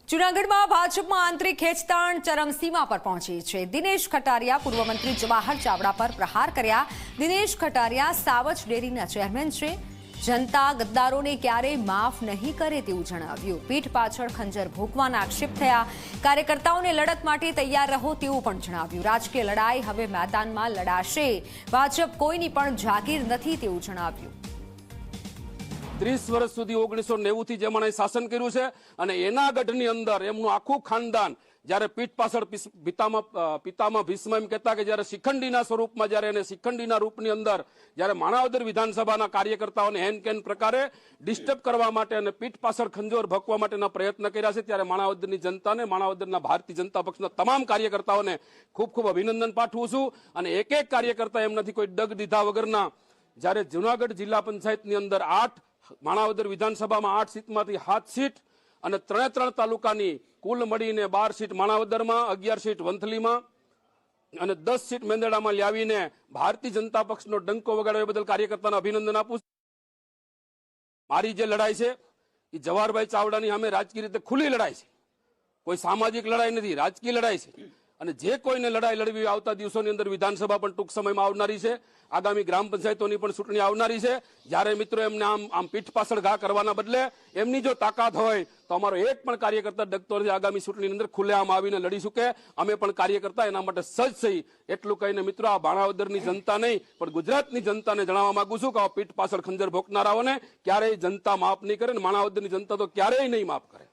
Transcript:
જૂનાગઢમાં ભાજપમાં આંતરિક ખેંચતાણ ચરમસીમા પર પહોંચી છે। દિનેશ ખટારિયા પૂર્વ મંત્રી જવાહર ચાવડા પર પ્રહાર કર્યા। દિનેશ ખટારિયા સાવજ ડેરીના ચેરમેન છે। જનતા ગદ્દારોને ક્યારેય માફ નહીં કરે તેવું જણાવ્યું। પીઠ પાછળ ખંજર ભોંકવાના આક્ષેપ થયા। કાર્યકર્તાઓને લડત માટે તૈયાર રહો તેવું પણ જણાવ્યું। રાજકીય લડાઈ હવે મેદાનમાં લડાશે। ભાજપ કોઈની પણ જાગીર નથી તેવું જણાવ્યું। 30 વર્ષ સુધી 1990 થી જે માણસે શાસન કર્યું છે અને એના ગઢની અંદર એમનું આખું ખાનદાન જ્યારે પીઠ પાછળ પિતામાં ભીષ્મ એમ કહેતા કે જ્યારે શિખંડીના સ્વરૂપમાં જ્યારે એને શિખંડીના રૂપની અંદર જ્યારે માણાવદર વિધાનસભાના કાર્યકર્તાઓને હેન કેન પ્રકારે ડિસ્ટર્બ કરવા માટે અને પીઠ પાછળ ખંજોર ભકવા માટેના પ્રયત્ન કર્યા છે ત્યારે માણાવદરની જનતાને માણાવદરના ભારતીય જનતા પક્ષના તમામ કાર્યકર્તાઓને ખૂબ ખૂબ અભિનંદન પાઠવું છું અને એક એક કાર્યકર્તા એમ નથી કોઈ ડગ દીધા વગરના જ્યારે જૂનાગઢ જિલ્લા પંચાયતની અંદર 8 માણાવદર વિધાનસભામાં 8 સીટમાંથી 7 સીટ અને 3 તાલુકાની કુલ મળીને 12 સીટ માણાવદરમાં, 11 સીટ વંથલીમાં અને 10 સીટ મેંદરડામાં લાવીને ભારતીય જનતા પક્ષનો ડંકો વગાડ્યો એ બદલ કાર્યકર્તાને અભિનંદન આપું। મારી જે લડાઈ છે એ જવાહરભાઈ ચાવડાની સામે રાજકીય રીતે ખુલ્લી લડાઈ છે, કોઈ સામાજિક લડાઈ નથી, રાજકીય લડાઈ છે અને જે કોઈને લડાઈ લડવી આવતા દિવસોની અંદર વિધાનસભા પણ ટૂંક સમયમાં આવનારી છે, આગામી ગ્રામ પંચાયતોની પણ ચૂંટણી આવનારી છે। જ્યારે મિત્રો એમને આમ પીઠ પાછળ ઘા કરવાના બદલે એમની જો તાકાત હોય તો અમારો એક પણ કાર્યકર્તા ડગતો નથી આગામી ચૂંટણીની અંદર ખુલ્લેઆમ આવીને લડી શકે। અમે પણ કાર્યકર્તા એના માટે સજ્જ થઈ। એટલું કહીને મિત્રો આ માણાવદરની જનતા નહીં પણ ગુજરાતની જનતાને જણાવવા માંગુ છું કે આ પીઠ પાછળ ખંજર ભોંકનારાઓને ક્યારેય જનતા માફ નહીં કરે અને માણાવદરની જનતા તો ક્યારેય નહીં માફ કરે।